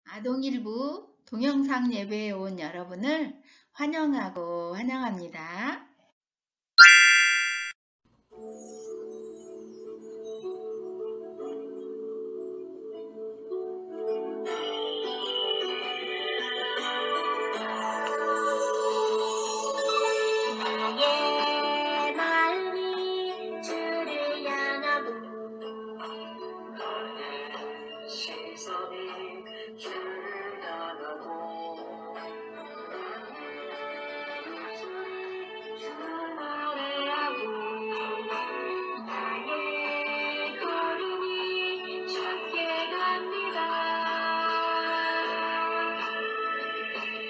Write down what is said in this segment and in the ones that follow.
아동일부 동영상 예배에 온 여러분을 환영하고 환영합니다. 나의 마음이 주를 향하고 나의 시선이 주를 향하고 주를 노래하고 나의 걸음이 주께 갑니다.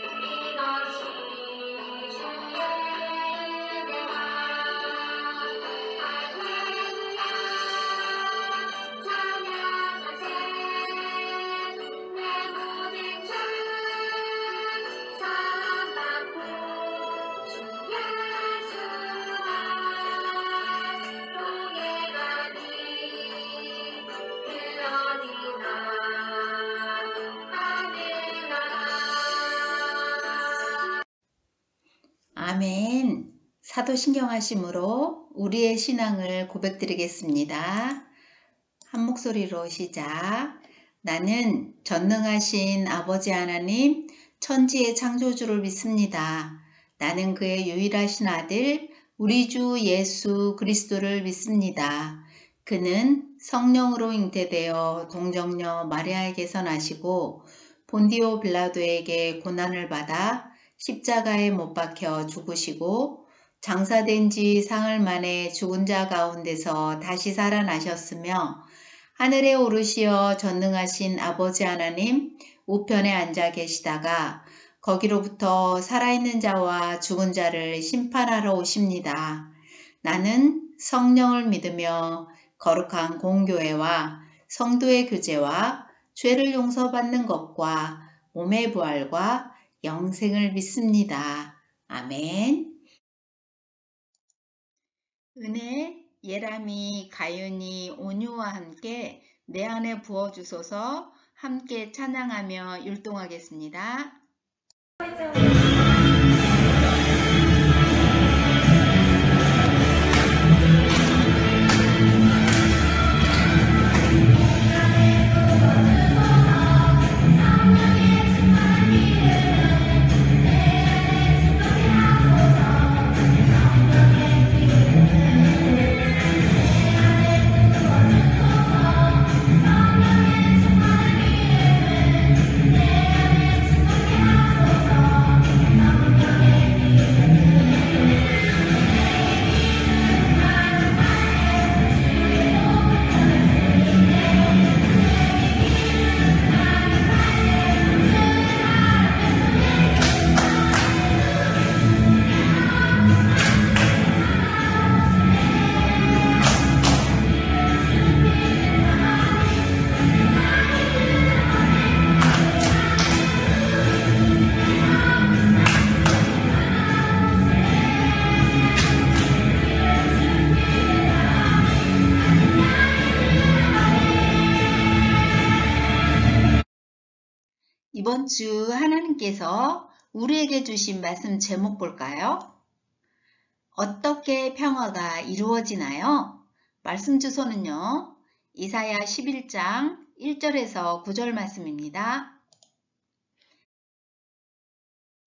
이것이 주의 은혜라. 할렐루야 찬양하세. 내 모든 죄 사함받고 주 예수와 동행하니 그 어디나 아멘. 사도신경하심으로 우리의 신앙을 고백드리겠습니다. 한 목소리로 시작. 나는 전능하신 아버지 하나님, 천지의 창조주를 믿습니다. 나는 그의 유일하신 아들, 우리 주 예수 그리스도를 믿습니다. 그는 성령으로 잉태되어 동정녀 마리아에게서 나시고 본디오 빌라도에게 고난을 받아 십자가에 못 박혀 죽으시고 장사된 지 사흘 만에 죽은 자 가운데서 다시 살아나셨으며 하늘에 오르시어 전능하신 아버지 하나님 우편에 앉아 계시다가 거기로부터 살아있는 자와 죽은 자를 심판하러 오십니다. 나는 성령을 믿으며 거룩한 공교회와 성도의 교제와 죄를 용서받는 것과 몸의 부활과 영생을 믿습니다. 아멘. 은혜, 예람이, 가윤이, 온유와 함께 내 안에 부어주소서. 함께 찬양하며 율동하겠습니다. 이번 주 하나님께서 우리에게 주신 말씀 제목 볼까요? 어떻게 평화가 이루어지나요? 말씀 주소는요. 이사야 11장 1절에서 9절 말씀입니다.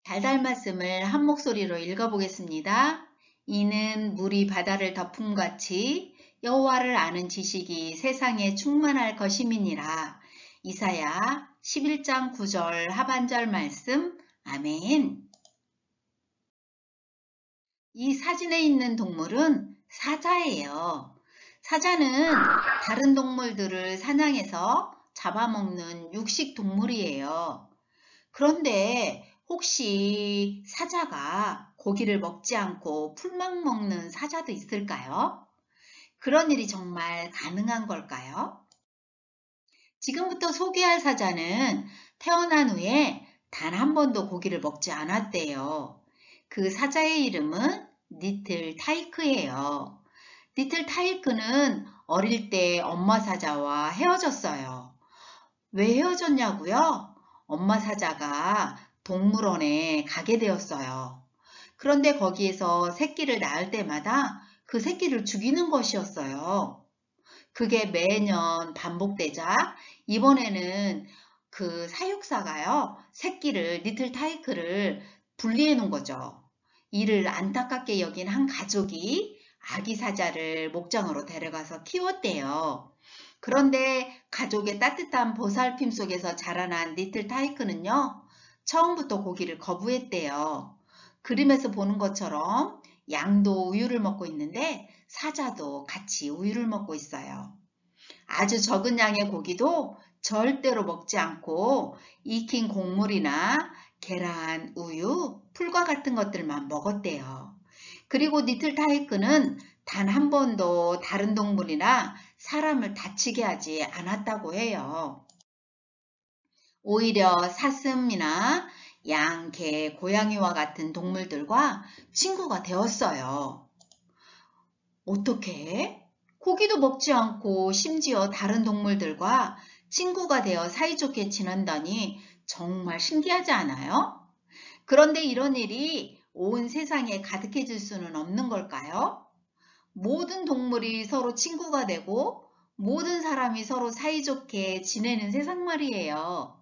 달달 말씀을 한 목소리로 읽어보겠습니다. 이는 물이 바다를 덮음같이 여호와를 아는 지식이 세상에 충만할 것임이니라. 이사야 11장 9절 하반절 말씀. 아멘. 이 사진에 있는 동물은 사자예요. 사자는 다른 동물들을 사냥해서 잡아먹는 육식 동물이에요. 그런데 혹시 사자가 고기를 먹지 않고 풀만 먹는 사자도 있을까요? 그런 일이 정말 가능한 걸까요? 지금부터 소개할 사자는 태어난 후에 단 한 번도 고기를 먹지 않았대요. 그 사자의 이름은 니틀 타이크예요. 니틀 타이크는 어릴 때 엄마 사자와 헤어졌어요. 왜 헤어졌냐고요? 엄마 사자가 동물원에 가게 되었어요. 그런데 거기에서 새끼를 낳을 때마다 그 새끼를 죽이는 것이었어요. 그게 매년 반복되자 이번에는 그 사육사가요, 새끼를, 리틀 타이크를 분리해 놓은 거죠. 이를 안타깝게 여긴 한 가족이 아기 사자를 목장으로 데려가서 키웠대요. 그런데 가족의 따뜻한 보살핌 속에서 자라난 리틀 타이크는요, 처음부터 고기를 거부했대요. 그림에서 보는 것처럼 양도 우유를 먹고 있는데 사자도 같이 우유를 먹고 있어요. 아주 적은 양의 고기도 절대로 먹지 않고 익힌 곡물이나 계란, 우유, 풀과 같은 것들만 먹었대요. 그리고 니틀 타이크는 단 한 번도 다른 동물이나 사람을 다치게 하지 않았다고 해요. 오히려 사슴이나 양, 개, 고양이와 같은 동물들과 친구가 되었어요. 어떻게? 고기도 먹지 않고 심지어 다른 동물들과 친구가 되어 사이좋게 지낸다니 정말 신기하지 않아요? 그런데 이런 일이 온 세상에 가득해질 수는 없는 걸까요? 모든 동물이 서로 친구가 되고 모든 사람이 서로 사이좋게 지내는 세상 말이에요.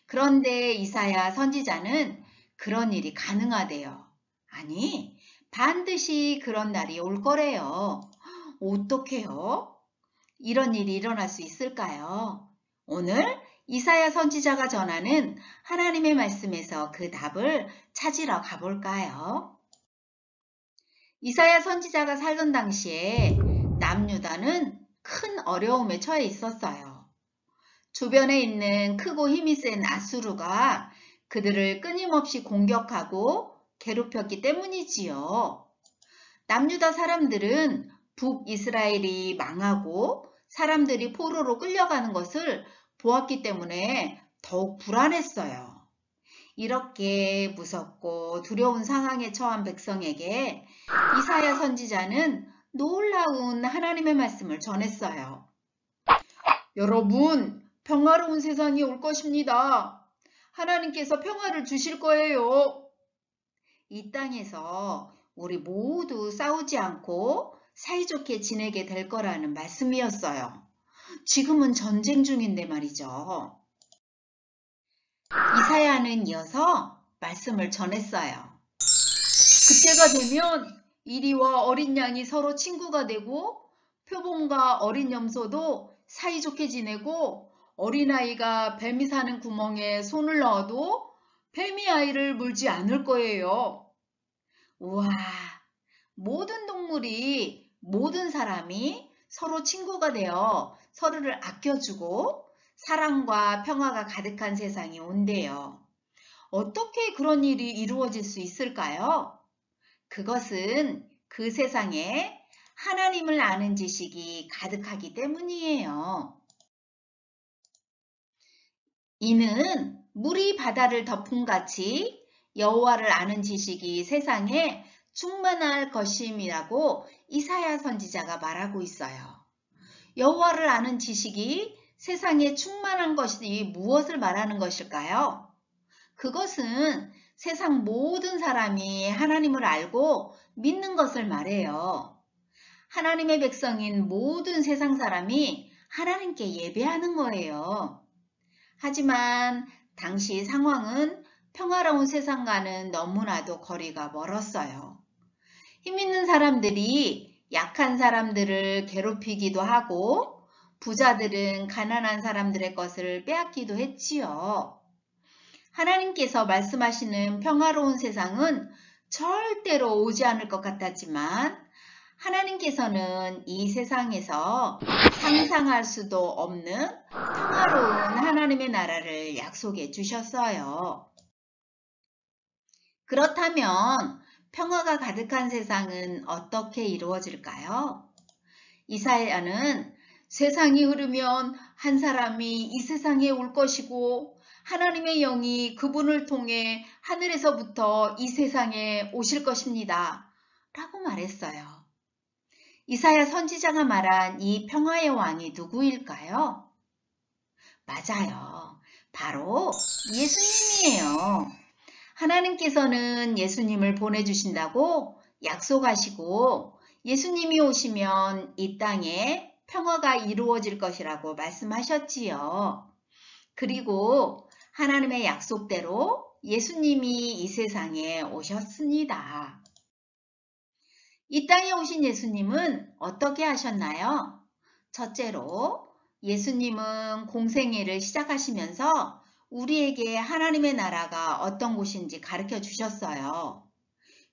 그런데 이사야 선지자는 그런 일이 가능하대요. 아니, 반드시 그런 날이 올 거래요. 어떡해요? 이런 일이 일어날 수 있을까요? 오늘 이사야 선지자가 전하는 하나님의 말씀에서 그 답을 찾으러 가볼까요? 이사야 선지자가 살던 당시에 남유다는 큰 어려움에 처해 있었어요. 주변에 있는 크고 힘이 센 아수르가 그들을 끊임없이 공격하고 괴롭혔기 때문이지요. 남유다 사람들은 북이스라엘이 망하고 사람들이 포로로 끌려가는 것을 보았기 때문에 더욱 불안했어요. 이렇게 무섭고 두려운 상황에 처한 백성에게 이사야 선지자는 놀라운 하나님의 말씀을 전했어요. 여러분, 평화로운 세상이 올 것입니다. 하나님께서 평화를 주실 거예요. 이 땅에서 우리 모두 싸우지 않고 사이좋게 지내게 될 거라는 말씀이었어요. 지금은 전쟁 중인데 말이죠. 이사야는 이어서 말씀을 전했어요. 그때가 되면 이리와 어린 양이 서로 친구가 되고 표범과 어린 염소도 사이좋게 지내고 어린아이가 뱀이 사는 구멍에 손을 넣어도 뱀이 아이를 물지 않을 거예요. 우와, 모든 동물이, 모든 사람이 서로 친구가 되어 서로를 아껴주고 사랑과 평화가 가득한 세상이 온대요. 어떻게 그런 일이 이루어질 수 있을까요? 그것은 그 세상에 하나님을 아는 지식이 가득하기 때문이에요. 이는 물이 바다를 덮음같이 여호와를 아는 지식이 세상에 충만할 것임이라고 이사야 선지자가 말하고 있어요. 여호와를 아는 지식이 세상에 충만한 것이 무엇을 말하는 것일까요? 그것은 세상 모든 사람이 하나님을 알고 믿는 것을 말해요. 하나님의 백성인 모든 세상 사람이 하나님께 예배하는 거예요. 하지만 당시 상황은 평화로운 세상과는 너무나도 거리가 멀었어요. 힘 있는 사람들이 약한 사람들을 괴롭히기도 하고 부자들은 가난한 사람들의 것을 빼앗기도 했지요. 하나님께서 말씀하시는 평화로운 세상은 절대로 오지 않을 것 같았지만 하나님께서는 이 세상에서 상상할 수도 없는 평화로운 하나님의 나라를 약속해 주셨어요. 그렇다면 평화가 가득한 세상은 어떻게 이루어질까요? 이사야는 세상이 흐르면 한 사람이 이 세상에 올 것이고 하나님의 영이 그분을 통해 하늘에서부터 이 세상에 오실 것입니다. 라고 말했어요. 이사야 선지자가 말한 이 평화의 왕이 누구일까요? 맞아요. 바로 예수님이에요. 하나님께서는 예수님을 보내주신다고 약속하시고 예수님이 오시면 이 땅에 평화가 이루어질 것이라고 말씀하셨지요. 그리고 하나님의 약속대로 예수님이 이 세상에 오셨습니다. 이 땅에 오신 예수님은 어떻게 하셨나요? 첫째로 예수님은 공생애를 시작하시면서 우리에게 하나님의 나라가 어떤 곳인지 가르쳐 주셨어요.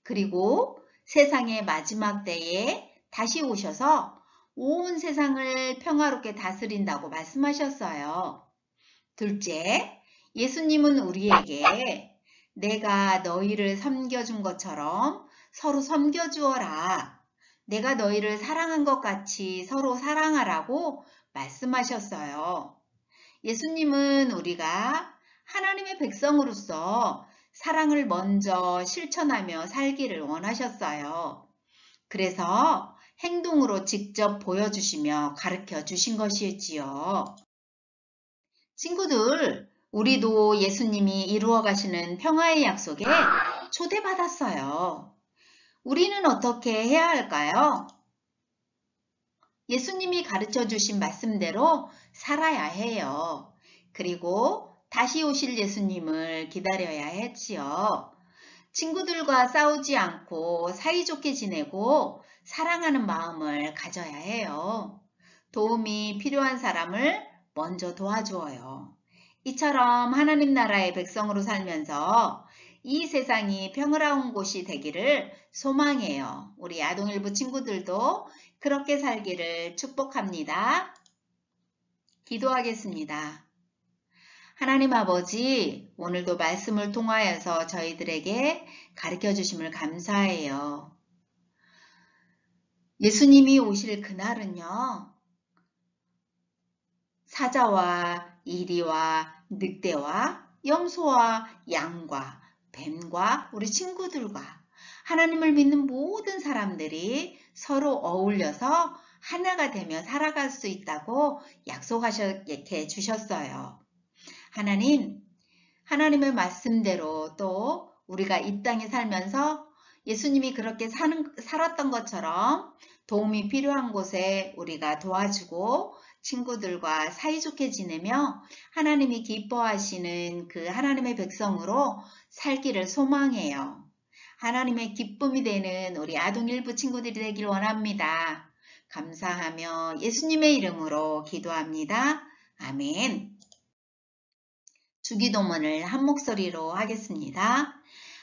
그리고 세상의 마지막 때에 다시 오셔서 온 세상을 평화롭게 다스린다고 말씀하셨어요. 둘째, 예수님은 우리에게 내가 너희를 섬겨준 것처럼 서로 섬겨주어라. 내가 너희를 사랑한 것 같이 서로 사랑하라고 말씀하셨어요. 예수님은 우리가 하나님의 백성으로서 사랑을 먼저 실천하며 살기를 원하셨어요. 그래서 행동으로 직접 보여주시며 가르쳐 주신 것이지요. 친구들, 우리도 예수님이 이루어 가시는 평화의 약속에 초대받았어요. 우리는 어떻게 해야 할까요? 예수님이 가르쳐 주신 말씀대로 살아야 해요. 그리고 다시 오실 예수님을 기다려야 했지요. 친구들과 싸우지 않고 사이좋게 지내고 사랑하는 마음을 가져야 해요. 도움이 필요한 사람을 먼저 도와주어요. 이처럼 하나님 나라의 백성으로 살면서 이 세상이 평화로운 곳이 되기를 소망해요. 우리 아동일부 친구들도 그렇게 살기를 축복합니다. 기도하겠습니다. 하나님 아버지, 오늘도 말씀을 통하여서 저희들에게 가르쳐 주심을 감사해요. 예수님이 오실 그날은요, 사자와 이리와 늑대와 염소와 양과 뱀과 우리 친구들과 하나님을 믿는 모든 사람들이 서로 어울려서 하나가 되며 살아갈 수 있다고 약속하셨게 주셨어요. 하나님의 말씀대로 또 우리가 이 땅에 살면서 예수님이 그렇게 살았던 것처럼 도움이 필요한 곳에 우리가 도와주고 친구들과 사이좋게 지내며 하나님이 기뻐하시는 그 하나님의 백성으로 살기를 소망해요. 하나님의 기쁨이 되는 우리 아동일부 친구들이 되길 원합니다. 감사하며 예수님의 이름으로 기도합니다. 아멘. 주기도문을 한 목소리로 하겠습니다.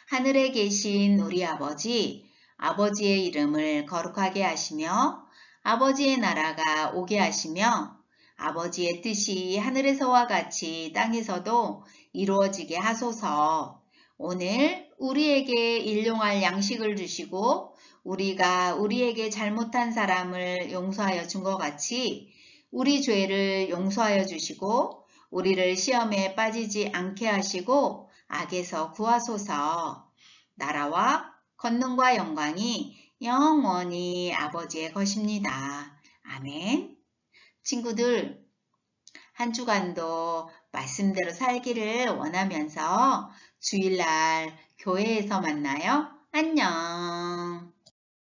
하늘에 계신 우리 아버지, 아버지의 이름을 거룩하게 하시며 아버지의 나라가 오게 하시며 아버지의 뜻이 하늘에서와 같이 땅에서도 이루어지게 하소서. 오늘 우리에게 일용할 양식을 주시고 우리가 우리에게 잘못한 사람을 용서하여 준 것 같이 우리 죄를 용서하여 주시고 우리를 시험에 빠지지 않게 하시고 악에서 구하소서. 나라와 권능과 영광이 영원히 아버지의 것입니다. 아멘. 친구들, 한 주간도 말씀대로 살기를 원하면서 주일날 교회에서 만나요. 안녕.